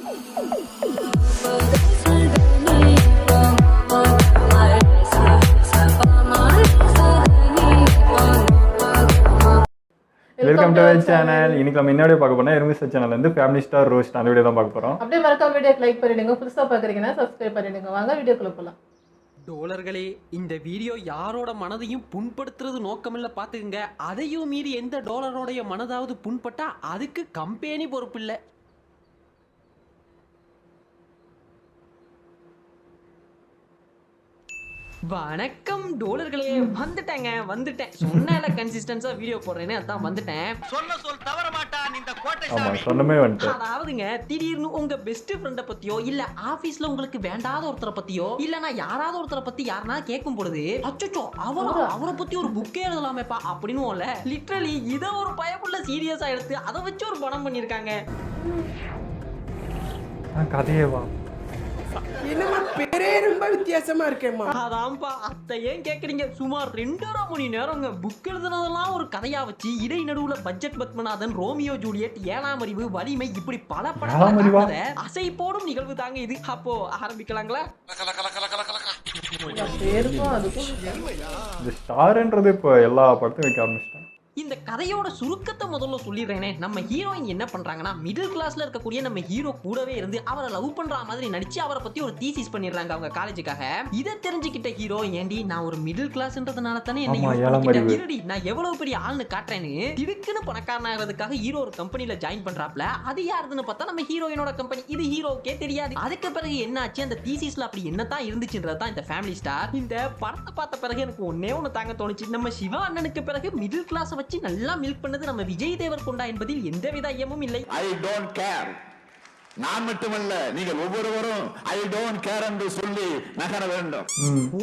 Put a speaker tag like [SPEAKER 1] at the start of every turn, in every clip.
[SPEAKER 1] Welcome to my channel. இன்னைக்கு நம்ம என்ன வீடியோ பார்க்க போறோம்னா எருமிஸ்டர் சேனல்ல இருந்து ஃபேமிலி ஸ்டார் ரோஸ்ட் அந்த வீடியோ தான் பார்க்க போறோம்.
[SPEAKER 2] அப்படியே மறக்காம வீடியோக்கு லைக் பண்ணிடுங்க. புதுசா பாக்குறீங்கன்னா சப்ஸ்கிரைப் பண்ணிடுங்க. வாங்க வீடியோக்குள்ள போலாம்.
[SPEAKER 3] டோலர்களே, இந்த வீடியோ யாரோட மனதையும் புண்படுத்துறது நோக்கமில்ல பாத்துக்கங்க. அதையும் மீறி எந்த டோலரோடைய மனதாவது புண்பட்டா அதுக்கு கம்பெனி பொறுப்பு இல்லை. வணக்கம் டோலர்களே, வந்துட்டேன் சொன்னால கன்சிஸ்டன்ஸா வீடியோ போடுறேன்னு அதான் வந்துட்டேன்.
[SPEAKER 4] சொன்ன சொல் தவற மாட்டான் இந்த கோட்டை
[SPEAKER 1] ஆமா
[SPEAKER 4] சாமி.
[SPEAKER 1] சொன்னமே வந்துட்டு.
[SPEAKER 3] அதாவதுங்க, திடீர்னு உங்க பெஸ்ட் ஃப்ரெண்ட பத்தியோ இல்ல ஆபீஸ்ல உங்களுக்கு வேண்டாத ஒருத்தரை பத்தியோ இல்லனா யாராவது ஒருத்தரை பத்தி யாருனா கேட்கும் பொழுது அச்சச்சோ அவரை பத்தி ஒரு புக்கே எழுதலாமேப்பா அப்படின்னு லிட்டரலி இத ஒரு பயப்புள்ள சீரியஸா எடுத்து அதை வச்சு ஒரு படம் பண்ணிருக்காங்க.
[SPEAKER 1] கதையே வா.
[SPEAKER 5] என்னமா பேரே ரொம்ப வித்தியாசமா இருக்கேம்மா.
[SPEAKER 3] அதான்ப்பா, அத்தை ஏன் கேக்குறீங்க? சுமார் 2.5 மணி நேரங்க புக் எழுதுனதெல்லாம் ஒரு கதையா வச்சு இடை நடுவுல பட்ஜெட் பத்மநாதன், ரோமியோ ஜூலியட், ஏழாம் அறிவு, வலிமை இப்படி பல படம் அசை போடும் நிகழ்வு தாங்க இது. அப்போ ஆரம்பிக்கலாங்களா?
[SPEAKER 2] பேருக்கும் அதுக்கும்
[SPEAKER 1] இந்த ஸ்டார்ன்றது இப்போ எல்லா படத்தையும் வைக்க ஆரம்பிச்சிட்டாங்க.
[SPEAKER 3] இந்த கதையோட சுருக்கத்தை முதல்ல சொல்லிடுறேனே. நம்ம ஹீரோயின் என்ன பண்றாங்கன்னா, மிடில் கிளாஸ்ல இருக்கக்கூடிய நம்ம ஹீரோ கூடவே இருந்து அவரை லவ் பண்ற மாதிரி நடிச்சு அவரை பத்தி ஒரு தீசிஸ் பண்ணிடுறாங்க அவங்க காலேஜுக்காக. இதை தெரிஞ்சுக்கிட்ட ஹீரோ, ஏண்டி நான் ஒரு மிடில் கிளாஸ்ன்றதுனால தானே என்ன இருடி நான் எவ்வளவு பெரிய ஆள்னு காட்டுறேன்னு திடுக்குன்னு பணக்காரனாகிறதுக்காக ஹீரோ ஒரு கம்பெனில ஜாயின் பண்றாப்ல. அது யாருன்னு பார்த்தா நம்ம ஹீரோயினோட கம்பெனி. இது ஹீரோக்கே தெரியாது. அதுக்கு பிறகு என்ன ஆச்சு, அந்த தீசிஸ்ல அப்படி என்னதான் இருந்துச்சுன்றதான் இந்த ஃபேமிலி ஸ்டார். இந்த படத்தை பார்த்த பிறகு எனக்கு ஒன்னே ஒண்ணு தாங்க தோணுச்சு. நம்ம சிவா அண்ணனுக்கு பிறகு மிடில் கிளாஸ் வச்சு நல்லா மில்க் பண்ணது நம்ம விஜய் தேவர்கொண்டா என்பதில் எந்தவித ஐயமும் இல்லை.
[SPEAKER 6] I don't care. நான் மட்டுமல்ல, நீங்கள் ஒவ்வொருவரும் ஐ டோன்ட் கேர் என்று சொல்லி நகர வேண்டும்.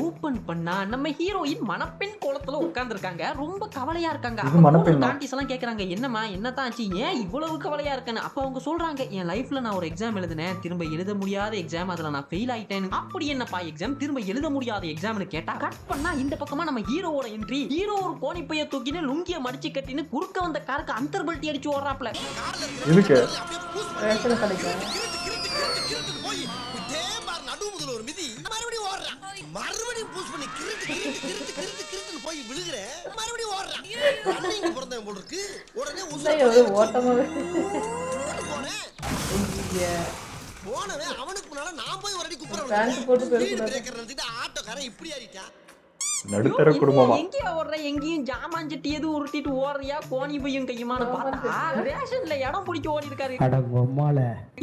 [SPEAKER 3] ஓபன் பண்ணா நம்ம ஹீரோயின் மணப்பெண் கோலத்துல உட்கார்ந்துருக்காங்க. ரொம்ப கவலையா இருக்காங்க. ஆண்டிஸ் எல்லாம் கேக்குறாங்க, என்னமா என்னதான் ஆச்சு, ஏன் இவ்வளவு கவலையா இருக்கேன்னு. அப்ப அவங்க சொல்றாங்க, என் லைஃப்ல நான் ஒரு எக்ஸாம் எழுதினேன், திரும்ப எழுத முடியாத எக்ஸாம், அதுல நான் ஃபெயில் ஆயிட்டேன். அப்படி என்னப்பா எக்ஸாம், திரும்ப எழுத முடியாத எக்ஸாம்னு கேட்டா கட் பண்ணா இந்த பக்கமா நம்ம ஹீரோவோட என்ட்ரி. ஹீரோ ஒரு கோணிப்பைய தூக்கின்னு லுங்கிய மடிச்சு கட்டின்னு குறுக்க வந்த காருக்கு அந்தர் பல்ட்டி அடிச்சு ஓடுறாப்ல.
[SPEAKER 1] இதுக்கு
[SPEAKER 2] ரேஷன் கிடைக்கும்.
[SPEAKER 4] போய் தேம்பார் நடுவுல ஒரு மிதி மறுபடியும் ஓடுறான். மறுபடியும் பூஸ் பண்ணி கிறுட்டு போய் விழுகுற. மறுபடியும் ஓடுறான். ரன்னிங் பிறந்தவன் போல இருக்கு. உடனே
[SPEAKER 2] ஓட்டமாவே
[SPEAKER 4] போனவன் அவனுக்கு முன்னால நான் போய் ஒரு அடி குப்புறேன்.
[SPEAKER 2] பேண்ட் போட்டு
[SPEAKER 4] பிரேக்கர் நிறுத்திட்டு ஆட்டோக்காரன் இப்படி ஆறிட்டான்.
[SPEAKER 1] நடுத்தர குடும்பமா
[SPEAKER 3] எங்கேயா ஓடுற, எங்கேயும் ஜாமான் சட்டி எது உருட்டிட்டு ஓடுறியா, கோணி பையும் கையுமான பார்த்தா ரேஷன்ல இடம் பிடிக்க ஓடி இருக்காரு.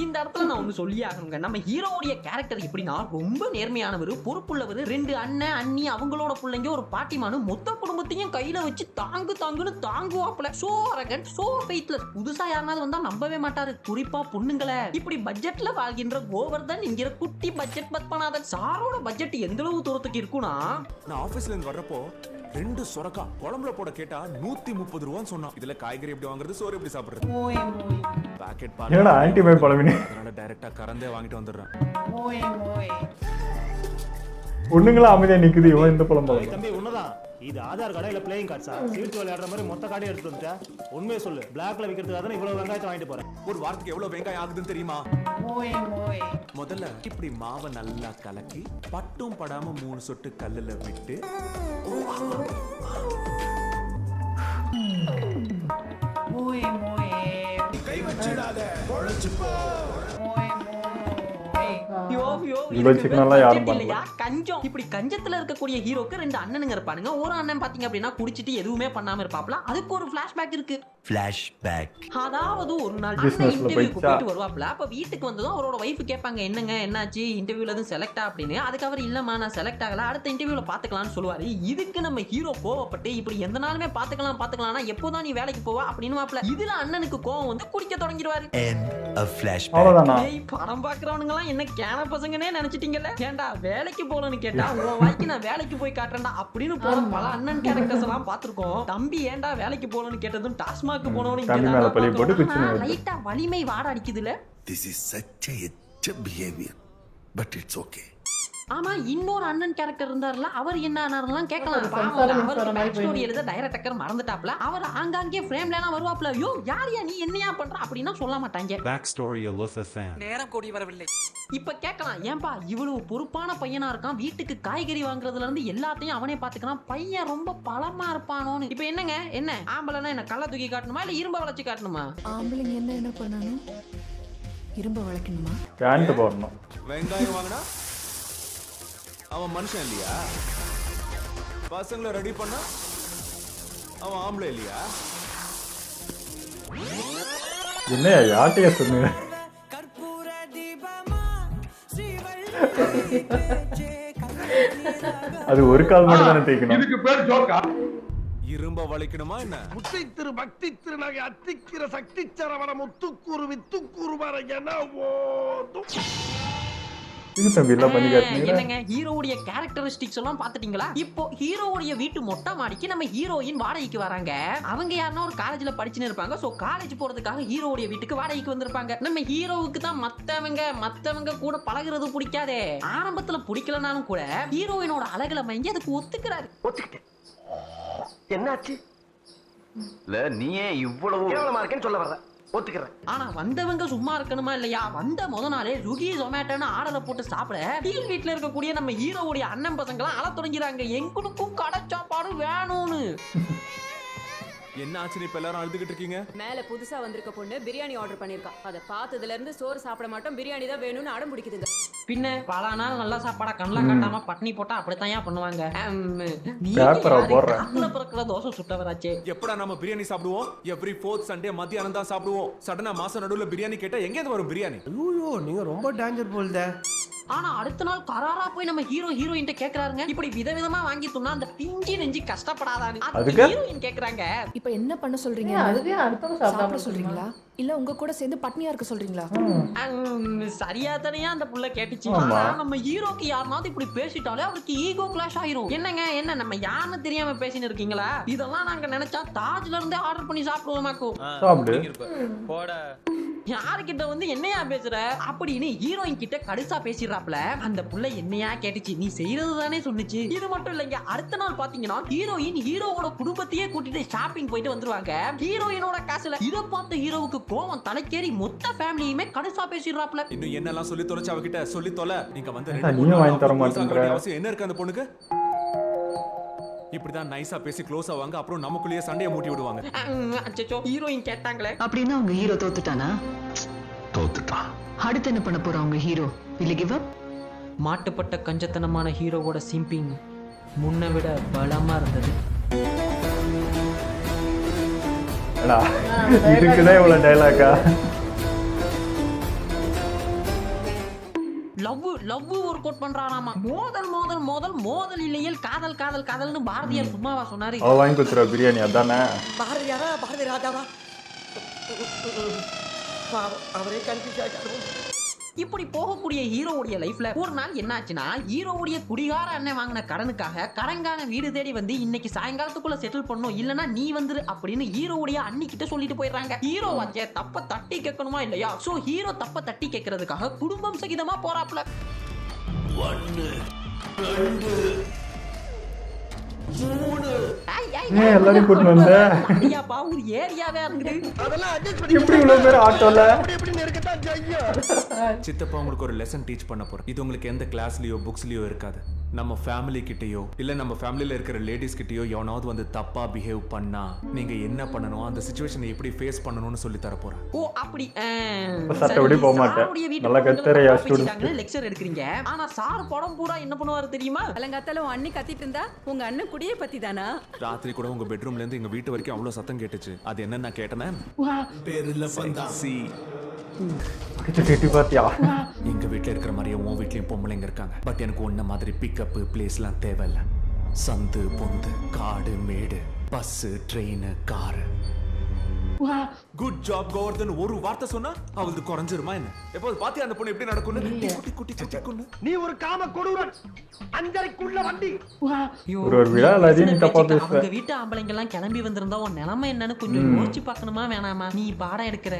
[SPEAKER 3] இந்த இடத்துல நான் ஒண்ணு சொல்லி ஆகணுங்க. நம்ம ஹீரோவுடைய கேரக்டர் எப்படின்னா, ரொம்ப நேர்மையானவர், பொறுப்புள்ளவர், 2 அண்ணன் அண்ணி அவங்களோட பிள்ளைங்க, ஒரு பாட்டிமானு, மொத்த குடும்பத்தையும் கையில வச்சு தாங்குன்னு தாங்குவாப்ல. So arrogant, so faithless. புதுசா யாராவது வந்தா நம்பவே மாட்டாரு, குறிப்பா பொண்ணுங்களை. இப்படி பட்ஜெட்ல வாழ்கின்ற கோவர்தன் என்கிற குட்டி பட்ஜெட் பத்மநாதன். சாரோட பட்ஜெட் எந்த அளவு தூரத்துக்கு இருக்குன்னா,
[SPEAKER 7] நான் ஆபீஸ்ல இருந்து வர்றப்போ 2 சொரக்கா குழம்புல போட கேட்டா 130 ரூபான்னு சொன்னான். இதுல காய்கறி எப்படி வாங்குறது, சோறு எப்படி சாப்பிடுறது, பாக்கெட் பால்
[SPEAKER 1] என்னடா ஆன்டிபயோட்டிக் பழவினே.
[SPEAKER 7] அதனால டைரக்டா கறந்தே வாங்கிட்டு வந்துடுறேன்.
[SPEAKER 1] பொண்ணுங்களா அமைதியா நிக்குது, இவன் இந்த பழம் பழம்.
[SPEAKER 8] தம்பி உன்னதான் இது ஆதார் கார்டா இல்ல பிளேயிங் கார்ட்ஸா? சீட்டு விளையாடுற மாதிரி மொத்த கார்டே எடுத்து வந்துட்டா? உண்மையை சொல்லு, பிளாக்ல விக்கிறதுக்காக தான் இவ்வளவு வெங்காயத்தை வாங்கிட்டு போறேன்.
[SPEAKER 7] ஒரு வாரத்துக்கு எவ்வளவு வெங்காயம் ஆகுதுன்னு தெரியுமா? முதல்ல இப்படி மாவை நல்லா கலக்கி பட்டும் படாம 3 சொட்டு கல்லுல விட்டு
[SPEAKER 6] கை வச்சிடாத, பொழைச்சு போ.
[SPEAKER 3] கஞ்சம். இப்படி கஞ்சத்துல இருக்கக்கூடிய ஹீரோக்கு 2 அண்ணனுங்க இருப்பானுங்க. ஒரு அண்ணன் பாத்தீங்க அப்படின்னா குடிச்சிட்டு எதுவுமே பண்ணாம இருப்பாப்ல. அதுக்கு ஒரு பிளாஷ்பேக் இருக்கு. அதாவது ஒரு நாள் இன்டர்வியூக்கு போயிட்டு வருவாப்ல. அப்ப வீட்டுக்கு வந்ததும் அவரோட வைஃப் கேட்பாங்க, என்னங்க என்னாச்சு, இன்டர்வியூல எதுவும் செலக்ட் அப்படின்னு. அதுக்கு அவர் இல்லம்மா நான் செலக்ட் ஆகல, அடுத்த இன்டர்வியூல பாத்துக்கலாம்னு சொல்லுவாரு. இதுக்கு நம்ம ஹீரோ கோவப்பட்டு, இப்படி எந்த நாளுமே பாத்துக்கலாம்னா எப்போதான் நீ வேலைக்கு போவா அப்படின்னு வாப்ல. இதுல அண்ணனுக்கு கோவம் வந்து குடிக்க தொடங்கிடுவாரு. படம் பாக்குறவனுங்க எல்லாம் என்ன கேன பசங்கனே நினைச்சிட்டீங்கல்ல. ஏண்டா வேலைக்கு போகணும்னு கேட்டா உன் வாய்க்கு நான் வேலைக்கு போய் காட்டுறேன்டா அப்படின்னு போன பல அண்ணன் கேரக்டர்ஸ் எல்லாம் பாத்துருக்கோம். தம்பி ஏண்டா வேலைக்கு போகணும்னு கேட்டதும் டாஸ்மாக் போனவனு லைட்டா வலிமை வாட அடிக்குதுல.
[SPEAKER 6] This is such a behavior, but it's okay.
[SPEAKER 3] ஆமா இன்னொரு அண்ணன் கேரக்டர் இருந்தாருல அவர் என்ன ஆனாருலாம் கேட்கலாம். அவர் பேக் ஸ்டோரி எழுத டைரக்டர் மறந்துட்டாப்ல. அவர் ஆங்காங்கே ஃப்ரேம்ல எல்லாம் வருவாப்ல. யோ யாரியா நீ என்னையா பண்ற அப்படின்னா சொல்ல மாட்டாங்க.
[SPEAKER 7] பேக் ஸ்டோரி
[SPEAKER 3] நேரம் கூடி வரவில்லை. இப்ப கேட்கலாம் ஏன்பா இவ்வளவு பொறுப்பான பையனா இருக்கான், வீட்டுக்கு காய்கறி வாங்குறதுல இருந்து எல்லாத்தையும் அவனே பாத்துக்கிறான், பையன் ரொம்ப பலமா இருப்பானோன்னு. இப்ப என்னங்க என்ன ஆம்பளைன்னா என்ன கள்ள தூக்கி காட்டணுமா இல்ல இரும்ப வளைச்சு காட்டணுமா?
[SPEAKER 9] ஆம்பளைங்க என்ன பண்ணணும்? இரும்ப வளைக்கணுமா?
[SPEAKER 1] பேண்ட் போடணும்.
[SPEAKER 7] வெங்காயம் வாங்கினா அவன் மனுஷன் இல்லையா? பசங்களை ரெடி பண்ணா அவன் ஆம்பளை இல்லையா?
[SPEAKER 1] என்னையா யார்ட்டையா சொன்னீங்க? அது ஒரு கால் மட்டும் தானே தேய்க்கணும்.
[SPEAKER 4] இதுக்கு பேர் ஜோக்கா?
[SPEAKER 7] இரும்ப வளைக்கணுமா என்ன?
[SPEAKER 4] முத்தை திரு பக்தி திருநகை அத்திக்கிற சக்தி சரவண முத்துக்கூறு வித்துக்கூறு வர என ஓதும்.
[SPEAKER 1] இது தம்பி எல்லாம் பண்ணி காட்டுறீங்க.
[SPEAKER 3] என்னங்க ஹீரோவுடைய கேரக்டரிஸ்டிக்ஸ் எல்லாம் பாத்துட்டீங்களா? இப்போ ஹீரோவுடைய வீட்டு மொட்டை மாடிக்கு நம்ம ஹீரோயின் வாடகைக்கு வராங்க. அவங்க யாருன்னா ஒரு காலேஜ்ல படிச்சுன்னு இருப்பாங்க. சோ காலேஜ் போறதுக்காக ஹீரோவுடைய வீட்டுக்கு வாடகைக்கு வந்திருப்பாங்க. நம்ம ஹீரோவுக்கு தான் மத்தவங்க கூட பழகுறது பிடிக்காதே. ஆரம்பத்துல பிடிக்கலனாலும் கூட ஹீரோயினோட அழகுல மயங்கி அதுக்கு ஒத்துக்கிறாரு.
[SPEAKER 4] ஒத்துக்கிட்டேன். என்னாச்சு? இல்ல நீயே இவ்வளவு கேவலமா இருக்கேன்னு சொல்ல வர்ற. ஒத்துக்கிறேன்.
[SPEAKER 3] ஆனா வந்தவங்க சும்மா இருக்கணுமா இல்லையா? வந்த முத நாளே ஸ்விக்கி ஜொமேட்டோன்னு ஆர்டரை போட்டு சாப்பிட கீழ் வீட்டுல இருக்கக்கூடிய நம்ம ஹீரோவுடைய அண்ணன் பசங்க எல்லாம் அழ தொடங்கிறாங்க. எங்களுக்கும் கடை சாப்பாடு வேணும்னு.
[SPEAKER 7] என்ன ஆச்சு இப்ப எல்லாரும் அழுதுகிட்டு இருக்கீங்க?
[SPEAKER 9] மேல புதுசா வந்திருக்க பொண்ணு பிரியாணி ஆர்டர் பண்ணிருக்கா. அத பார்த்ததுல இருந்து சோறு சாப்பிட மாட்டோம், பிரியாணி தான் வேணும்னு அடம் பிடிக்குதுங்க.
[SPEAKER 3] பின்ன பல நாள் நல்ல சாப்பாடா கண்ணல காட்டாம பட்னி போட்டா அப்படித்தான் பண்ணுவாங்க. பிறக்கிற தோசை சுட்டவராச்சே.
[SPEAKER 7] எப்படா நம்ம பிரியாணி சாப்பிடுவோம்? எவ்ரி 4th சண்டே மத்தியானம் தான் சாப்பிடுவோம். சடனா மாசம் நடுவுல பிரியாணி கேட்டா எங்க இருந்து வரும் பிரியாணி?
[SPEAKER 5] ஐயோ நீங்க ரொம்ப டேஞ்சர் போல்தே.
[SPEAKER 3] ஆனா அடுத்த நாள் கராரா போய் நம்ம ஹீரோயின் கேக்குறாருங்க, இப்படி விதவிதமா வாங்கி துண்ணா அந்த பிஞ்சி நெஞ்சி கஷ்டப்படாதான்னு. அதுக்கு ஹீரோயின் கேக்குறாங்க,
[SPEAKER 9] இப்போ என்ன பண்ண சொல்றீங்க?
[SPEAKER 2] அதுவே அடுத்தவங்க சாப்பிட
[SPEAKER 9] சொல்றீங்களா இல்ல உங்க கூட சேர்ந்து பட்னியா இருக்க சொல்றீங்களா?
[SPEAKER 3] சரியா தனியா அந்த புள்ள கேட்டுச்சு. நம்ம ஹீரோக்கு யாருனாவது இப்படி பேசிட்டாலே அவருக்கு ஈகோ கிளாஷ் ஆயிரும். என்னங்க என்ன நம்ம யாருன்னு தெரியாம பேசின்னு இருக்கீங்களா? இதெல்லாம் நாங்க நினைச்சா தாஜ்ல இருந்தே ஆர்டர் பண்ணி சாப்பிடுவோமாக்கும். யாருக்கிட்ட வந்து என்னையா பேசுற அப்படின்னு ஹீரோயின் கிட்ட கடுசா பேசிடுறாப்ல. அந்த புள்ள என்னையா கேட்டுச்சு, நீ செய்யறது தானே சொன்னுச்சு. இது மட்டும் இல்லைங்க, அடுத்த நாள் பாத்தீங்கன்னா ஹீரோயின் ஹீரோவோட குடும்பத்தையே கூட்டிட்டு ஷாப்பிங் போயிட்டு வந்துருவாங்க ஹீரோயினோட காசுல. இத பார்த்த ஹீரோவுக்கு கோவம் தலைக்கேறி மொத்த ஃபேமிலியுமே கடுசா பேசிடுறாப்ல.
[SPEAKER 7] இன்னும் என்னெல்லாம் சொல்லி தொலைச்சு அவகிட்ட சொல்லி தொலை. நீங்க வந்து
[SPEAKER 1] நீங்க வாங்கி தர மாட்டேங்கிற
[SPEAKER 7] அவசியம் என்ன இருக்கு அந்த பொண்ணுக்கு? இப்படிதான் நைஸா பேசி க்ளோஸ் ஆவாங்க, அப்புறம் நமக்குள்ளேயே சண்டையை மூட்டி விடுவாங்க.
[SPEAKER 3] அச்சச்சோ ஹீரோயின் கேட்டாங்களே.
[SPEAKER 9] அப்படின்னா அவங்க ஹீரோ தோத்துட்டானா?
[SPEAKER 4] தோத்துட்டான்.
[SPEAKER 9] அடுத்து என்ன பண்ண போறா அவங்க hero? will he give up?
[SPEAKER 3] மாட்டுப்பட்ட கஞ்சத்தனமான ஹீரோவோட சிம்பிங் முன்ன விட பலமா இருந்தது.
[SPEAKER 1] இதுக்குதான் இவ்வளவு டைலாக்கா?
[SPEAKER 3] லவ் ஒர்க் அவுட் பண்றாராமா. மோதல் இல்லையல் காதல் காதல் காதல்னு பாரதியார் சும்மாவா சொன்னாரு?
[SPEAKER 1] அவ வாங்கி கொடுத்துருவா பிரியாணி அதானே?
[SPEAKER 5] பாரதியாரா? பாரதி ராஜாவா? அவரே கன்ஃபியூஸ் ஆயிட்டாரு.
[SPEAKER 3] இப்படி போகக்கூடிய ஹீரோவுடைய லைஃப்ல ஒரு நாள் என்னாச்சுன்னா, ஹீரோவுடைய குடிகார அண்ணன் வாங்கின கடனுக்காக கடங்கான வீடு தேடி வந்து இன்னைக்கு சாயங்காலத்துக்குள்ள செட்டில் பண்ணும், இல்லனா நீ வந்துரு அப்படின்னு ஹீரோவுடைய அண்ணி கிட்ட சொல்லிட்டு போயிடுறாங்க. ஹீரோ வாச்சே தப்ப தட்டி கேட்கணுமா இல்லையா? சோ ஹீரோ தப்ப தட்டி கேட்கறதுக்காக குடும்பம் சகிதமா போறாப்ல.
[SPEAKER 4] 1 2 3
[SPEAKER 1] எல்லாரும் கூட்டு வந்த
[SPEAKER 3] ஐயாப்பா ஒரு ஏரியாவே இருக்குது.
[SPEAKER 4] அதெல்லாம் அட்ஜஸ்ட் பண்ணி
[SPEAKER 1] எப்படி இவ்வளவு பேர் ஆட்டோல
[SPEAKER 4] எப்படி இருக்கட்டா ஜெய்யா.
[SPEAKER 7] சித்தப்பா உங்களுக்கு ஒரு லெசன் டீச் பண்ண போறேன். இது உங்களுக்கு எந்த கிளாஸ்லயோ புக்ஸ்லயோ இருக்காது. நம்ம ஃபேமிலி கிட்டயோ இல்ல நம்ம ஃபேமிலில இருக்கிற லேடிஸ் கிட்டயோ எவனாவது வந்து தப்பா பிஹேவ் பண்ணா நீங்க என்ன பண்ணணும், அந்த சிச்சுவேஷனை எப்படி ஃபேஸ் பண்ணணும்னு சொல்லி தர போறேன்.
[SPEAKER 3] ஓ அப்படி
[SPEAKER 1] சட்டப்படி போக மாட்டேன். நல்லா கத்தறையா ஸ்டூடண்ட்
[SPEAKER 3] லெக்சர் எடுக்கிறீங்க. ஆனா சார் படம் பூரா என்ன பண்ணுவாரு தெரியுமா?
[SPEAKER 9] அலங்காத்தால உன் அண்ணி கத்திட்டு இருந்தா உங்க அண்ணன் குடியே பத்தி தானா?
[SPEAKER 7] ராத்திரி கூட உங்க பெட்ரூம்ல இருந்து எங்க வீட்டு வரைக்கும் அவ்வளவு சத்தம் கேட்டுச்சு. அது என்ன நான் கேட்டேனே?
[SPEAKER 4] பேருல பந்தா
[SPEAKER 7] சி
[SPEAKER 1] கேட்டி பாத்தியா?
[SPEAKER 7] எங்க வீட்டுல இருக்கிற மாதிரியே உன் வீட்லயும் பொம்பளைங்க இருக்காங்க. பட் எனக்கு ஒன்ன மாதிரி பிக்கப் பிளேஸ்லாம் தேவையில்ல. சந்து பொந்து காடு மேடு bus train car good job Govardhan ஒரு வார்த்தை சொன்னா அவளுக்கு குறைஞ்சிருமா என்ன? எப்போது பாத்தியா அந்த பொண்ணு எப்படி நடக்கும்னு? குட்டி குட்டி சிட்டிக்குன்னு.
[SPEAKER 5] நீ ஒரு காம கொடூரன். அஞ்சரைக்குள்ள வண்டி.
[SPEAKER 1] ஒரு விழா எல்லாத்தையும் நீ தப்பா பேசுற.
[SPEAKER 3] அவங்க வீட்டு ஆம்பளைங்க எல்லாம் கிளம்பி வந்திருந்தா உன் நிலைமை என்னன்னு கொஞ்சம் யோசிச்சு பார்க்கணுமா வேணாமா? நீ பாடம் எடுக்கிற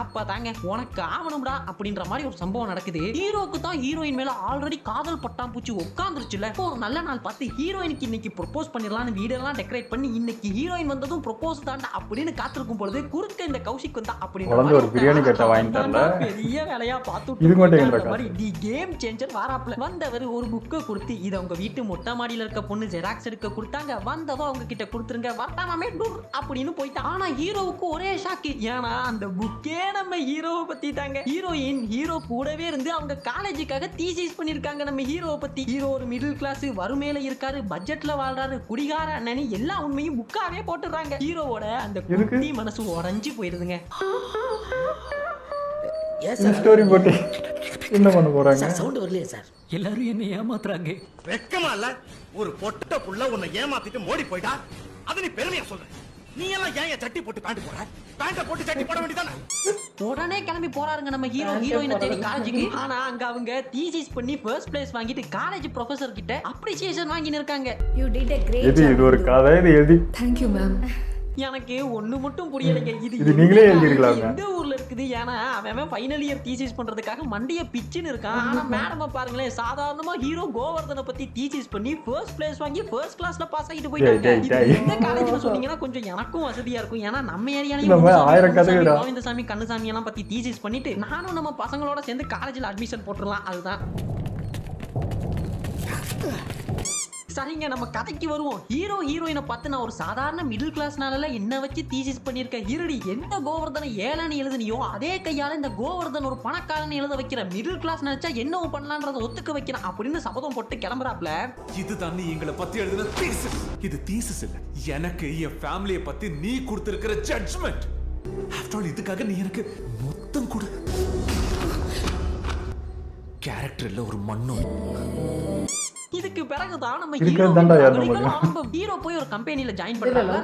[SPEAKER 3] அப்பதாங்க உனக்கு ஆவணும்டா அப்படின்ற மாதிரி ஒரு சம்பவம் நடக்குது. ஹீரோக்கு தான் ஹீரோயின் மேல ஆல்ரெடி காதல் பட்டாம்பூச்சி உட்காந்துருச்சுல. ஒரு நல்ல நாள் பார்த்து ஹீரோயினுக்கு இன்னைக்கு ப்ரொபோஸ் பண்ணிடலாம்னு வீடெல்லாம் டெக்கரேட் பண்ணி இன்னைக்கு ஹீரோயின் வந்ததும் ப்ரொபோஸ் தாண்டா அப்படின்னு காத்திருக்கும் பொழுது குறுக்க இந்த கௌஷிக் வந்தா அப்படின்னு
[SPEAKER 1] ஒரு பிரியாணி கட்ட வாங்கி தரல.
[SPEAKER 3] பெரிய வேலையா பார்த்து
[SPEAKER 1] இது மட்டும்
[SPEAKER 3] மாதிரி தி கேம் சேஞ்சர் வாராப்ல வந்தவர் ஒரு புக்கை கொடுத்து இதை உங்க வீட்டு மொட்டை மாடியில இருக்க பொண்ணு ஜெராக்ஸ் எடுக்க கொடுத்தாங்க. வந்ததும் அவங்க கிட்ட கொடுத்துருங்க வரட்டாமே டூர் அப்படின்னு போயிட்டான். ஆனா ஹீரோவுக்கு ஒரே ஷாக்கு. ஏன்னா அந்த புக்கே நம்ம ஹீரோவை பத்தி தாங்க. ஹீரோயின் ஹீரோ கூடவே இருந்து அவங்க காலேஜுக்காக தீசிஸ் பண்ணிருக்காங்க நம்ம ஹீரோவை பத்தி. ஹீரோ ஒரு மிடில் கிளாஸ் வறுமையில இருக்காரு, பட்ஜெட்ல வாழ்றாரு, குடிகார அண்ணனி எல்லா உண்மையும் புக்காவே போட்டுறாங்க. ஹீரோவோட அந்த குட்டி மனசு உடைஞ்சு போயிருதுங்க.
[SPEAKER 1] ஸ்டோரி போட்டு என்ன பண்ண போறாங்க?
[SPEAKER 5] சவுண்ட் வரலையே சார்.
[SPEAKER 3] எல்லாரும் என்ன ஏமாத்துறாங்க.
[SPEAKER 5] வெக்கமா இல்ல? ஒரு பொட்ட புள்ள உன்னை ஏமாத்திட்டு மோடி போயிட்டா அது நீ பெருமையா சொல்ற. நீ எல்லாம் ஏன் சட்டி போட்டு பேண்ட் போற? பேண்ட போட்டு சட்டி போட வேண்டியதானே?
[SPEAKER 3] உடனே கிளம்பி போறாருங்க நம்ம ஹீரோ ஹீரோயினை தேடி காலேஜுக்கு. ஆனா அங்க அவங்க தீசிஸ் பண்ணி ஃபர்ஸ்ட் பிளேஸ் வாங்கிட்டு காலேஜ் ப்ரொஃபசர் கிட்ட அப்ரிசியேஷன் வாங்கின்னு இருக்காங்க.
[SPEAKER 10] You did a great job.
[SPEAKER 1] இது ஒரு கதை. இது எழுதி
[SPEAKER 10] Thank you ma'am.
[SPEAKER 3] எனக்கு ஒண்ணு மட்டும் புரியலைங்க.
[SPEAKER 1] இது நீங்களே எழுதிருக்கலாங்க.
[SPEAKER 3] எந்த ஊர்ல இருக்குது? ஏன்னா அவன் ஃபைனல் இயர் தீசிஸ் பண்றதுக்காக மண்டிய பிச்சுன்னு இருக்கான். ஆனா மேடம் பாருங்களேன், சாதாரணமா ஹீரோ கோவர்தனை பத்தி தீசிஸ் பண்ணி ஃபர்ஸ்ட் பிளேஸ் வாங்கி ஃபர்ஸ்ட் கிளாஸ்ல பாஸ் ஆகிட்டு போயிட்டாங்க. இந்த காலேஜ்ல சொன்னீங்கன்னா கொஞ்சம் எனக்கும் வசதியா இருக்கும். ஏன்னா நம்ம ஏரியாலையும் கோவிந்தசாமி கண்ணுசாமி எல்லாம் பத்தி தீசிஸ் பண்ணிட்டு நானும் நம்ம பசங்களோட சேர்ந்து காலேஜ்ல அட்மிஷன் போட்டுடலாம். அதுதான் சரிங்க. நம்ம கதைக்கு வருவோம். ஹீரோ ஹீரோயினை பார்த்து நான் ஒரு சாதாரண மிடில் கிளாஸ்னால என்ன வச்சு தீசிஸ் பண்ணிருக்க ஹீரோடி எந்த கோவர்தனை ஏழன்னு எழுதுனியோ அதே கையால இந்த கோவர்தன் ஒரு பணக்காரன் எழுத வைக்கிற. மிடில் கிளாஸ் நினைச்சா என்ன பண்ணலான்றத ஒத்துக்க வைக்கிறேன் அப்படின்னு சபதம் போட்டு கிளம்புறாப்ல.
[SPEAKER 7] இது தான் நீ எங்களை பத்தி எழுதுன தீசிஸ். இது தீசிஸ் இல்ல, எனக்கு என் ஃபேமிலியை பத்தி நீ கொடுத்திருக்கிற ஜட்ஜ்மெண்ட். ஆஃப்டர் ஆல் இதுக்காக நீ எனக்கு மொத்தம் கொடு. கேரக்டர்ல ஒரு மண்ணும்.
[SPEAKER 3] இதுக்கு பிறகுதான் நம்ம ஹீரோ போய் ஒரு கம்பெனில ஜாயின் பண்றாங்க.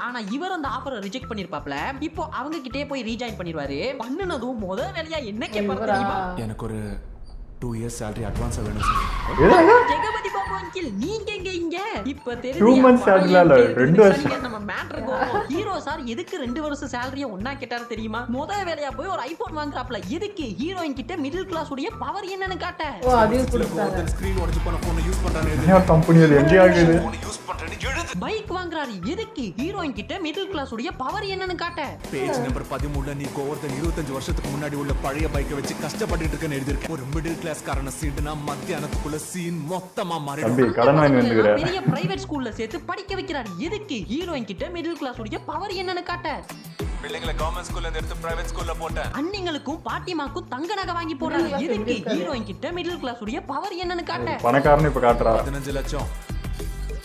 [SPEAKER 3] ஆனா இவர் அந்த ஆஃபரை ரிஜெக்ட் பண்ணிருப்பாப்ல. இப்போ அவங்க கிட்டே போய் ரீஜாயின் பண்ணிடுவாரு. பண்ணுனதும் முதல் வேலையா என்ன கேட்பாரு தெரியுமா?
[SPEAKER 7] எனக்கு ஒரு 2 years salary advance வேணும் சார்.
[SPEAKER 3] ஜெகபதி பாபு அங்கிள் நீங்க எங்க இங்க? இப்ப
[SPEAKER 1] 2 months salary இல்ல 2 வருஷம்.
[SPEAKER 3] நம்ம மேட்டர் கோவம். ஹீரோ சார் எதுக்கு 2 வருஷம் salary ஒண்ணா கேட்டாரு தெரியுமா? முதல் வேலையா போய் ஒரு ஐபோன் வாங்குறாப்ல. எதுக்கு? ஹீரோயின் கிட்ட மிடில் கிளாஸ் உடைய பவர் என்னன்னு காட்ட.
[SPEAKER 2] ஓ அதையும் கொடுத்தாங்க.
[SPEAKER 7] ஸ்கிரீன் உடைச்சு போன போன் யூஸ் பண்றானே.
[SPEAKER 1] என்ன கம்பெனில எங்க ஆகுது?
[SPEAKER 7] யூஸ் பண்றேன்னு எழுது.
[SPEAKER 3] பைக் வாங்குறாரு. எதுக்கு? ஹீரோயின் கிட்ட மிடில் கிளாஸ் உடைய பவர் என்னன்னு காட்ட.
[SPEAKER 7] பேஜ் நம்பர் 13ல நீ கோவர்தன் 25 வருஷத்துக்கு முன்னாடி உள்ள பழைய பைக்கை வச்சு கஷ்டப்பட்டுட்டு இருக்கேன்னு எழுதிருக்க. ஒரு மிடில் கிளாஸ் காரன சீடுனா மத்தியானத்துக்குள்ள சீன் மொத்தமா மாறிடும்.
[SPEAKER 3] பெரிய பிரைவேட் ஸ்கூல்ல சேர்த்து படிக்க வைக்கிறாரு. எதுக்கு? ஹீரோயின் கிட்ட மிடில் கிளாஸ் உடைய பவர் என்னன்னு காட்ட.
[SPEAKER 7] பிள்ளைகளை கவர்மெண்ட் ஸ்கூல்ல இருந்து எடுத்து பிரைவேட் ஸ்கூல்ல போட்டேன்.
[SPEAKER 3] அண்ணிங்களுக்கும் பாட்டிமாக்கும் தங்க நகை வாங்கி போறாரு. எதுக்கு? ஹீரோயின் கிட்ட மிடில் கிளாஸ் உடைய பவர் என்னன்னு காட்ட.
[SPEAKER 1] பணக்காரன் இப்ப காட்டுறா.
[SPEAKER 7] 15 லட்சம்,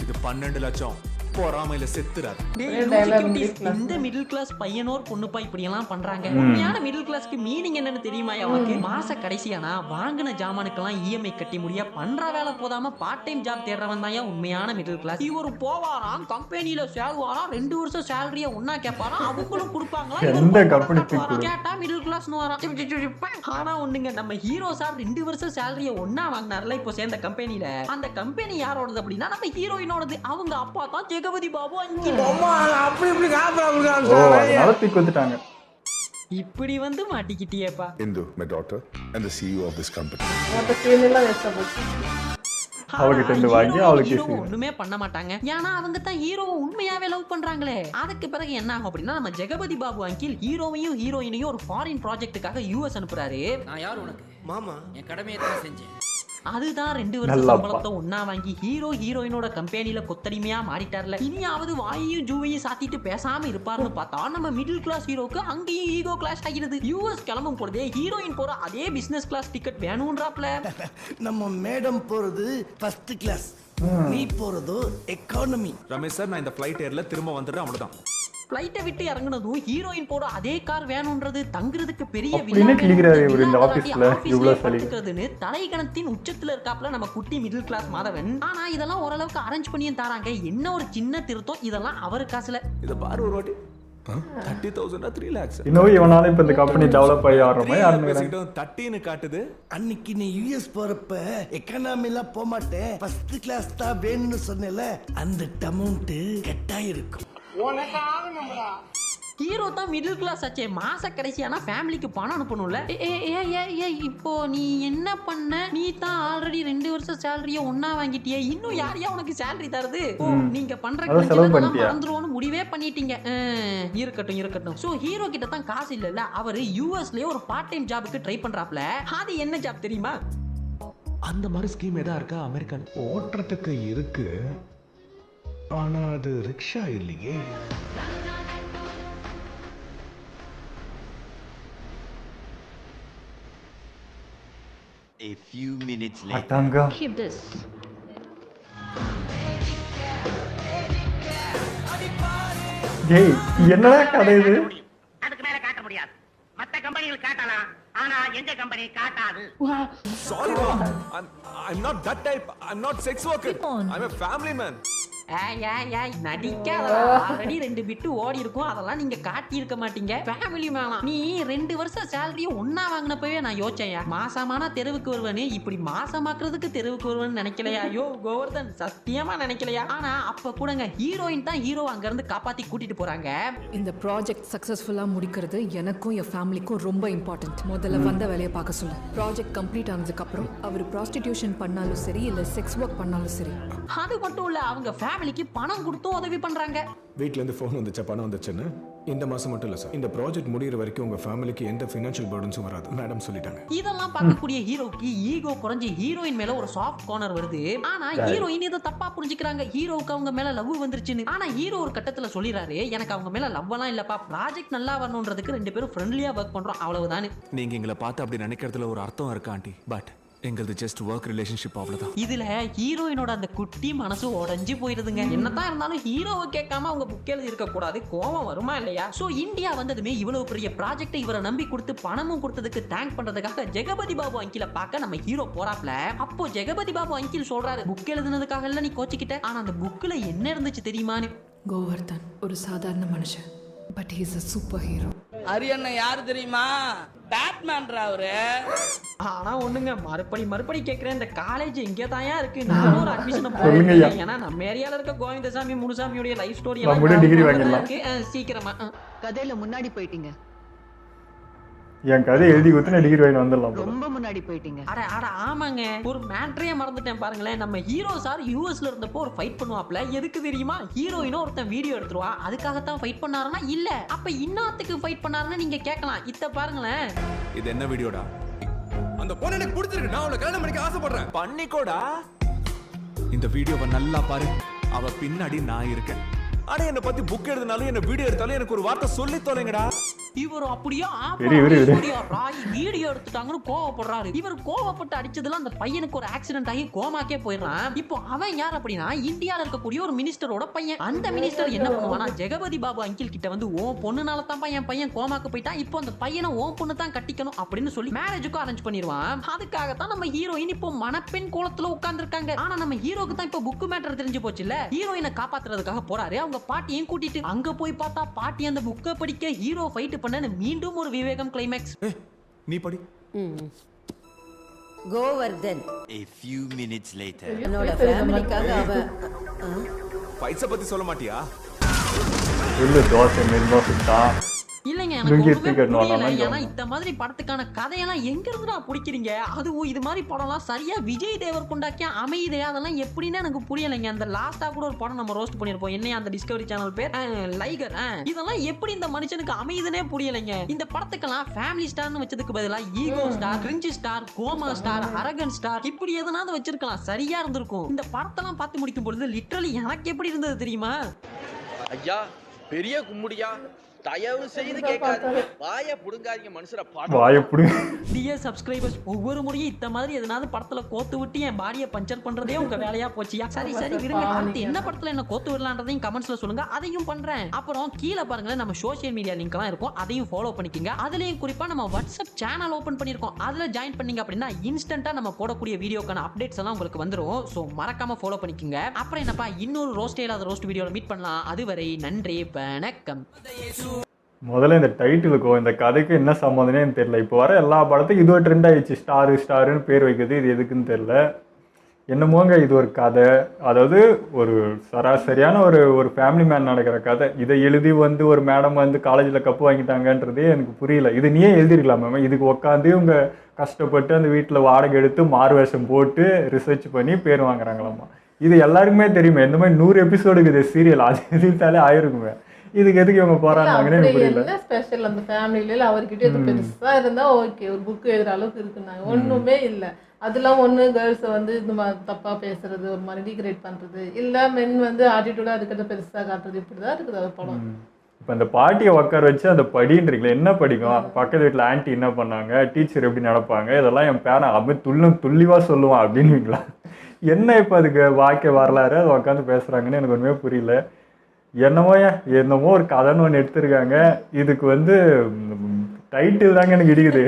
[SPEAKER 7] இது 12 லட்சம். பொறாமையில செத்துறாரு.
[SPEAKER 3] இந்த மிடில் கிளாஸ் பையனோர் பொண்ணுப்பா இப்படி எல்லாம் பண்றாங்க. உண்மையான மிடில் கிளாஸ்க்கு மீனிங் என்னன்னு தெரியுமா? அவனுக்கு மாச கடைசியானா வாங்கின ஜாமானுக்கெல்லாம் இஎம்ஐ கட்டி முடிய பண்ற வேலை போதாம பார்ட் டைம் ஜாப் தேடுறவன் தான் உண்மையான மிடில் கிளாஸ். இவர் போவாராம் கம்பெனில சேருவாராம் 2 வருஷம் சேலரிய ஒன்னா கேட்பாராம். அவங்களும் கொடுப்பாங்களா? கேட்டா மிடில் கிளாஸ் வரான். ஆனா ஒண்ணுங்க, நம்ம ஹீரோ சார் 2 வருஷம் சேலரிய ஒன்னா வாங்கினார்ல இப்போ சேர்ந்த கம்பெனில. அந்த கம்பெனி யாரோடது அப்படின்னா நம்ம ஹீரோயினோடது. அவங்க அப்பா தான் ஜெகபதி பாபு அங்கிள்.
[SPEAKER 5] அப்படி இப்படி
[SPEAKER 1] வந்துட்டாங்க.
[SPEAKER 3] இப்படி வந்து மாட்டிக்கிட்டியேப்பா.
[SPEAKER 6] Indu, my daughter, and the CEO of this company.
[SPEAKER 2] அந்த சீன் எல்லாம் வேஸ்டா போச்சு.
[SPEAKER 1] அவகிட்ட இருந்து வாங்கி அவளுக்கு
[SPEAKER 3] ஒண்ணுமே பண்ண மாட்டாங்க. ஏன்னா அவங்க தான் ஹீரோவை உண்மையாவே லவ் பண்றாங்களே. அதுக்கு பிறகு என்ன ஆகும் அப்படின்னா நம்ம ஜெகபதி பாபு அங்கிள் ஹீரோவையும் ஹீரோயினையும் ஒரு ஃபாரின் ப்ராஜெக்ட்டுக்காக யூஎஸ் அனுப்புறாரு.
[SPEAKER 5] நான் யார் உனக்கு? மாமா, என் கடமையை தான் செஞ்சேன்.
[SPEAKER 3] அதுதான் 2 வருஷம் சம்பளத்தை ஒன்னா வாங்கி ஹீரோ ஹீரோயினோட கம்பெனில கொத்தடிமையா மாறிட்டார்ல. இனியாவது வாயையும் ஜூவையும் சாத்திட்டு பேசாம இருப்பாருன்னு பார்த்தா நம்ம மிடில் கிளாஸ் ஹீரோக்கு அங்கேயும் ஈகோ கிளாஷ் ஆகிறது. யூஎஸ் கிளம்பும் பொழுதே ஹீரோயின் போற அதே பிசினஸ் கிளாஸ் டிக்கெட் வேணும்ன்றாப்ல.
[SPEAKER 5] நம்ம மேடம் போறது ஃபர்ஸ்ட் கிளாஸ், நீ போறது எக்கானமி.
[SPEAKER 7] ரமேஷ் சார், நான் இந்த ஃளைட் ஏர்ல திரும்ப வந்துடுறேன். அவ்வளவுதான்.
[SPEAKER 3] ஃப்ளைட்டை விட்டு இறங்குனதும் ஹீரோயின் போட அதே கார் வேணும்ன்றது தங்குறதுக்கு பெரிய
[SPEAKER 1] அப்படின்னு கிளிக்கிறாரு இவர் இந்த ஆபீஸ்ல இவ்வளவு சலுகை
[SPEAKER 3] தலைகணத்தின் உச்சத்துல இருக்காப்ல நம்ம குட்டி மிடில் கிளாஸ் மாதவன். ஆனா இதெல்லாம் ஓரளவுக்கு அரேஞ்ச் பண்ணியும் தராங்க. என்ன ஒரு சின்ன திருத்தம், இதெல்லாம் அவரு காசுல.
[SPEAKER 7] இத பாரு ஒரு வாட்டி 30,000 3 lakhs.
[SPEAKER 1] இன்னும் இவனால இப்ப இந்த கம்பெனி டெவலப் ஆகி ஆடுறோமா யாருன்னு
[SPEAKER 7] 30ன்னு காட்டுது.
[SPEAKER 4] அன்னைக்கு நீ யுஎஸ் போறப்ப எக்கனாமிலாம் போக மாட்டேன், ஃபர்ஸ்ட் கிளாஸ் தான் வேணும்னு சொன்னேல, அந்த அமௌண்ட் கெட்டா இருக்கும்.
[SPEAKER 3] ஹீரோ தான் மிடில் கிளாஸ் ஆச்சே, மாச கடைசியானா ஃபேமிலிக்கு பணம் அனுப்பணும்ல. இப்போ நீ என்ன பண்ண? நீ தான் ஆல்ரெடி 2 வருஷம் சேலரிய ஒன்னா வாங்கிட்டியே, இன்னும் யாரையா உனக்கு சேலரி தருது? நீங்க பண்ற மறந்துருவோம்னு முடிவே பண்ணிட்டீங்க. இருக்கட்டும். சோ ஹீரோ கிட்ட தான் காசு இல்லல்ல, அவரு யூஎஸ்லயே ஒரு பார்ட் டைம் ஜாபுக்கு ட்ரை பண்றாப்ல. அது என்ன ஜாப் தெரியுமா?
[SPEAKER 7] அந்த மாதிரி ஸ்கீம் ஏதா இருக்கா அமெரிக்கன்?
[SPEAKER 11] ஓட்டுறதுக்கு இருக்கு, ஆனா அது ரிக்ஷா இல்லையே.
[SPEAKER 12] A few minutes later.
[SPEAKER 1] அடங்க.
[SPEAKER 10] Keep this.
[SPEAKER 1] டேய் என்னடா கதை இது?
[SPEAKER 13] அதுக்கு மேல காட்ட முடியாது. மத்த கம்பெனிகள் காட்டலாம், ஆனா எங்க கம்பெனி காட்டாது.
[SPEAKER 7] Sorry mom, I'm not that type. I'm not sex worker. I'm a family man.
[SPEAKER 3] நடிக்காதடா. ஆல்ரெடி 2 பிட்டு ஓடி இருக்கும், அதெல்லாம் நீங்க காட்டி இருக்க மாட்டீங்க. ஃபேமிலி மேனா நீ 2 வருஷம் சேலரிய ஒண்ணா வாங்கினப்பவே நான் யோசிச்சேன், மாசமான தெருவுக்கு வருவனே, இப்படி மாசமாக்குறதுக்கு தெருவுக்கு வருவன்னு நினைக்கலையா? ஐயோ கோவர்தன், சத்தியமா நினைக்கலையா? ஆனா அப்ப கூடங்க ஹீரோயின் தான் ஹீரோ அங்க இருந்து காப்பாத்தி கூட்டிட்டு போறாங்க.
[SPEAKER 10] இந்த ப்ராஜெக்ட் சக்சஸ்ஃபுல்லா முடிக்கிறது எனக்கும் என் ஃபேமிலிக்கும் ரொம்ப இம்பார்ட்டன்ட். முதல்ல வந்த வேலையை பார்க்க சொல்லு. ப்ராஜெக்ட் கம்ப்ளீட் ஆனதுக்கு அப்புறம் அவர் ப்ராஸ்டிடியூஷன் பண்ணாலும் சரி, இல்ல செக்ஸ் ஒர்க் பண்ணாலும் சரி.
[SPEAKER 3] அது மட்டும் இல்ல, அவங்க ஃபேமிலிக்கு பணம் கொடுத்து உதவி பண்றாங்க.
[SPEAKER 11] வீட்ல இருந்து ஃபோன் வந்துச்சா பணம் வந்துச்சுன்னு? இந்த மாசம் மட்டும் இல்ல சார், இந்த ப்ராஜெக்ட் முடியற வரைக்கும் உங்க ஃபேமிலிக்கு எந்த ஃபைனான்ஷியல் பர்டன்ஸும் வராது மேடம் சொல்லிட்டாங்க.
[SPEAKER 3] இதெல்லாம் பார்க்கக்கூடிய ஹீரோக்கு ஈகோ குறைஞ்சி ஹீரோயின் மேல ஒரு சாஃப்ட் கார்னர் வருது. ஆனா ஹீரோயின் இதை தப்பா புரிஞ்சுக்கிறாங்க, ஹீரோவுக்கு அவங்க மேல லவ் வந்துருச்சுன்னு. ஆனா ஹீரோ ஒரு கட்டத்துல சொல்லிடுறாரு, எனக்கு அவங்க மேல லவ் எல்லாம் இல்லப்பா, ப்ராஜெக்ட் நல்லா வரணும்ன்றதுக்கு 2 பேரும் ஃப்ரெண்ட்லியா ஒர்க் பண்றோம், அவ்வளவுதான்.
[SPEAKER 7] நீங்க எங்களை பார்த்து அப்படி நினைக்கிறதுல ஒரு அர்த்தம் இருக்கு ஆண்டி, பட் எங்களது ஜஸ்ட் ஒர்க் ரிலேஷன்ஷிப் அவ்வளவுதான்.
[SPEAKER 3] இதுல ஹீரோயினோட அந்த குட்டி மனசு உடைஞ்சு போயிருதுங்க. என்னதான் இருந்தாலும் ஹீரோவை கேட்காம அவங்க புக் எழுதி இருக்க கூடாது, கோவம் வருமா இல்லையா? சோ இந்தியா வந்ததுமே இவ்வளவு பெரிய ப்ராஜெக்ட் இவரை நம்பி கொடுத்து பணமும் கொடுத்ததுக்கு தேங்க் பண்றதுக்காக ஜெகபதி பாபு அங்கில பார்க்க நம்ம ஹீரோ போறாப்ல. அப்போ ஜெகபதி பாபு அங்கில் சொல்றாரு, புக் எழுதுனதுக்காக இல்ல நீ கோச்சிக்கிட்ட, ஆனா அந்த புக்ல என்ன இருந்துச்சு தெரியுமான்னு.
[SPEAKER 10] கோவர்தன் ஒரு சாதாரண மனுஷன், but he is a super hero.
[SPEAKER 13] அரியண்ணா யாரு தெரியுமா? பேட்மேன்ரா அவரு.
[SPEAKER 3] ஆனா ஒண்ணுங்க, மறுபடி கேக்குறேன், இந்த காலேஜ் எங்கே தாயா இருக்கு? நானும் ஒரு அட்மிஷன் போறேன். ஏன்னா நம்ம ஏரியால இருக்க கோவிந்தசாமி முனுசாமியோட லைஃப் ஸ்டோரி எல்லாம்
[SPEAKER 1] டிகிரி வாங்கிடலாம்.
[SPEAKER 3] சீக்கிரமா
[SPEAKER 9] கதையில முன்னாடி போயிட்டீங்க,
[SPEAKER 1] என் கதை எழுதி கொடுத்து டிகிரி வாங்கி வந்துடலாம்.
[SPEAKER 9] ரொம்ப முன்னாடி போயிட்டீங்க.
[SPEAKER 3] அட ஆமாங்க, ஒரு மேட்ரே மறந்துட்டேன் பாருங்களேன். நம்ம ஹீரோ சார் யூஎஸ்ல இருந்தப்போ ஒரு ஃபைட் பண்ணுவாப்ல, எதுக்கு தெரியுமா? ஹீரோயினோ ஒருத்தன் வீடியோ எடுத்துருவா, அதுக்காகத்தான் ஃபைட் பண்ணாருன்னா இல்ல, அப்ப இன்னத்துக்கு ஃபைட் பண்ணாருன்னு நீங்க கேட்கலாம். இத பாருங்களேன்,
[SPEAKER 7] இது என்ன வீடியோடா?
[SPEAKER 5] அந்த பொண்ணு எனக்கு பிடிச்சிருக்கு, நான் அவளை கல்யாணம் பண்ணிக்க ஆசைப்படுறேன்.
[SPEAKER 7] பண்ணிக்கோடா. இந்த வீடியோவை நல்லா பாரு, அவ பின்னாடி நான் இருக்கேன். ஆனா என்ன பத்தி புக் எழுதினாலும் என்ன வீடியோ எடுத்தாலும் எனக்கு ஒரு வார்த்தை சொல்லி தொலைங்கடா.
[SPEAKER 3] இவர் அப்படியே வீடியோ எடுத்துட்டாங்கன்னு கோவப்படுறாரு. இவர் கோவப்பட்டு அடிச்சதுல அந்த பையனுக்கு ஒரு ஆக்சிடென்ட் ஆகி கோமாக்கே போயிடறான். இப்போ அவன் யார் அப்படின்னா இந்தியால இருக்கக்கூடிய ஒரு மினிஸ்டரோட பையன். அந்த மினிஸ்டர் என்ன பண்ணுவானா, ஜெகபதி பாபு அங்கிள் கிட்ட வந்து ஓ பொண்ணுனால தான் என் பையன் கோமாக்கு போயிட்டான், இப்போ அந்த பையனை ஓ பொண்ணு தான் கட்டிக்கணும் அப்படின்னு சொல்லி மேரேஜுக்கு அரேஞ்ச் பண்ணிடுவான். அதுக்காகத்தான் நம்ம ஹீரோயின் இப்போ மணப்பெண் கோலத்துல உட்கார்ந்து இருக்காங்க. ஆனா நம்ம ஹீரோக்கு தான் இப்போ புக் மேட்டர் தெரிஞ்சு போச்சு இல்ல. ஹீரோயினை காப்பாத்துறதுக்காக போறாரு, அவங்க பாட்டியையும் கூட்டிட்டு. அங்க போய் பார்த்தா பாட்டி அந்த புக்கை படிக்க, ஹீரோ ஃபைட் பண்ண மீண்டும் ஒரு விவேகம் கிளைமேக்ஸ்.
[SPEAKER 7] நீ படி.
[SPEAKER 12] Govardhan. A few minutes later.
[SPEAKER 9] என்னோட ஃபேமிலிக்காக அவ
[SPEAKER 7] ஃபைட்ஸ் பத்தி சொல்ல மாட்டியா?
[SPEAKER 1] இல்ல தோசை மெதுவா
[SPEAKER 3] இல்லைங்க, எனக்கு புரியல. ஏன்னா இந்த மாதிரி படத்துக்கான கதையெல்லாம் எங்க இருந்துடா பிடிக்கிறீங்க? அதுவும் இது மாதிரி படம்லாம் சரியா விஜய் தேவர்கொண்டாக்கிய அமையுதே, அதெல்லாம் எப்படின்னு எனக்கு புரியலைங்க. அந்த லாஸ்டா கூட ஒரு படம் நம்ம ரோஸ்ட் பண்ணிருப்போம், என்னையா அந்த டிஸ்கவரி சேனல் பேர் லைகர். இதெல்லாம் எப்படி இந்த மனுஷனுக்கு அமையுதுன்னே புரியலைங்க. இந்த படத்துக்கெல்லாம் ஃபேமிலி ஸ்டார்னு வச்சதுக்கு பதிலா ego star, cringy star, coma star, அரகன் ஸ்டார் இப்படி எதனாவது வச்சிருக்கலாம், சரியா இருந்திருக்கும். இந்த படத்தெல்லாம் பார்த்து முடிக்கும் பொழுது லிட்டரலி எனக்கு எப்படி இருந்தது தெரியுமா?
[SPEAKER 14] ஐயா பெரிய கும்முடியா, தயவு செய்து கேட்காதீங்க. வாயை புடுங்காதீங்க மனுஷரை.
[SPEAKER 1] வாயை புடுங்க.
[SPEAKER 3] டியர் சப்ஸ்கிரைபர்ஸ், ஒவ்வொரு முறையும் இந்த மாதிரி எதனாவது படத்துல கோத்து விட்டு என் பாடியை பஞ்சர் பண்றதே உங்க வேலையா போச்சியா? சரி விடுங்க. அடுத்து என்ன படத்துல என்ன கோத்து விடலான்றதையும் கமெண்ட்ஸ்ல சொல்லுங்க, அதையும் பண்றேன். அப்புறம் கீழே பாருங்களேன், நம்ம சோஷியல் மீடியா லிங்க் எல்லாம் இருக்கும், அதையும் ஃபாலோ பண்ணிக்கோங்க. அதுலயும் குறிப்பா நம்ம வாட்ஸ்அப் சேனல் ஓபன் பண்ணிருக்கோம், அதுல ஜாயின் பண்ணீங்க அப்படின்னா இன்ஸ்டன்ட்டா நம்ம போடக்கூடிய வீடியோக்கான அப்டேட்ஸ் எல்லாம் உங்களுக்கு வந்துரும். சோ மறக்காம ஃபாலோ பண்ணிக்கோங்க. அப்புறம் என்னப்பா, இன்னொரு ரோஸ்ட் இல்லாத ரோஸ்ட் வீடியோல மீட் பண்ணலாம். அதுவரை நன்றி, வணக்கம்.
[SPEAKER 1] முதல்ல இந்த டைட்டிலுக்கும் இந்த கதைக்கு என்ன சம்மந்தனே எனக்கு தெரியல. இப்போ வர எல்லா படத்துக்கும் இது ஒரு ட்ரெண்ட் ஆயிடுச்சு, ஸ்டாருன்னு பேர் வைக்கிறது. இது எதுக்குன்னு தெரியல. என்னமோங்க இது ஒரு கதை, அதாவது ஒரு சராசரியான ஒரு ஃபேமிலி மேன் நடக்கிற கதை. இதை எழுதி வந்து ஒரு மேடம் வந்து காலேஜில் கப்பு வாங்கிட்டாங்கன்றதே எனக்கு புரியல. இது நீயே எழுதிருக்கலாம் மேம். இதுக்கு உட்காந்து இவங்க கஷ்டப்பட்டு அந்த வீட்டில் வாடகை எடுத்து மார்வேஷம் போட்டு ரிசர்ச் பண்ணி பேர் வாங்குறாங்களாம்மா. இது எல்லாருக்குமே தெரியுமே. இந்த மாதிரி 100 எபிசோடுக்கு இது சீரியல், அது எழுதிட்டாலே ஆயிருக்குமே. இதுக்கு எதுக்கு இவங்க போறாங்கன்னு எனக்கு புரியல.
[SPEAKER 2] என்ன ஸ்பெஷல் அந்த ஃபேமிலியில? அவர்கிட்ட எது பெருசா இருந்தா ஓகே, ஒரு புக் எழுதுற அளவுக்கு இருக்குனாங்க. ஒண்ணுமே இல்ல. அதெல்லாம் ஒண்ணு கேர்ள்ஸ் வந்து இந்த மாதிரி தப்பா பேசுறது, ஒரு மாதிரி டிகிரேட் பண்றது, இல்ல மென் வந்து ஆட்டிடியூடா இருக்கிறத பெருசா காட்டுறது, இப்படிதான் இருக்குது அது படம்.
[SPEAKER 1] இப்போ அந்த பாட்டியை உட்கார வச்சு அந்த படின்றீங்களா, என்ன படிக்கும்? பக்கத்து வீட்டில் ஆன்ட்டி என்ன பண்ணாங்க, டீச்சர் எப்படி நடப்பாங்க, இதெல்லாம் என் பேரன் அப்படி துல்லிவா சொல்லுவான் அப்படின்னுங்களா? என்ன இப்போ அதுக்கு வாய்க்க வரலாறு அதை உட்காந்து பேசுறாங்கன்னு எனக்கு ஒன்றுமே புரியல. என்னமோ ஒரு கதைன்னு ஒன்று எடுத்திருக்காங்க. இதுக்கு வந்து டைட்டில் தாங்க எனக்கு இடிக்குது.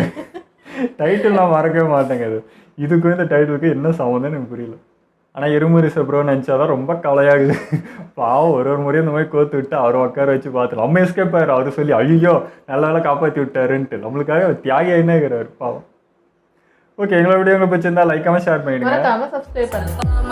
[SPEAKER 1] டைட்டில் நான் மறக்கவே மாட்டேங்க. இதுக்கும் இந்த டைட்டிலுக்கு என்ன சம்மந்தம்னு எனக்கு புரியல. ஆனால் எருமுரிச ப்ரோ நினச்சாதான் ரொம்ப கலையாகுது. பாவம் ஒரு முறையும் இந்த மாதிரி கோத்து விட்டு அவரை உட்கார வச்சு பார்த்துட்டு நம்ம எஸ்கேப் ஆயிரும். அவர் சொல்லி ஐயோ நல்லா காப்பாற்றி விட்டாருன்ட்டு நம்மளுக்காக தியாகி என்ன இருக்கிறார் பாவம். ஓகே, எங்களை வீடியோ உங்களுக்கு பிடிச்சிருந்தா லைக் ஷேர் பண்ணிடுங்க.
[SPEAKER 2] சப்ஸ்கிரைப் பண்ணுங்க.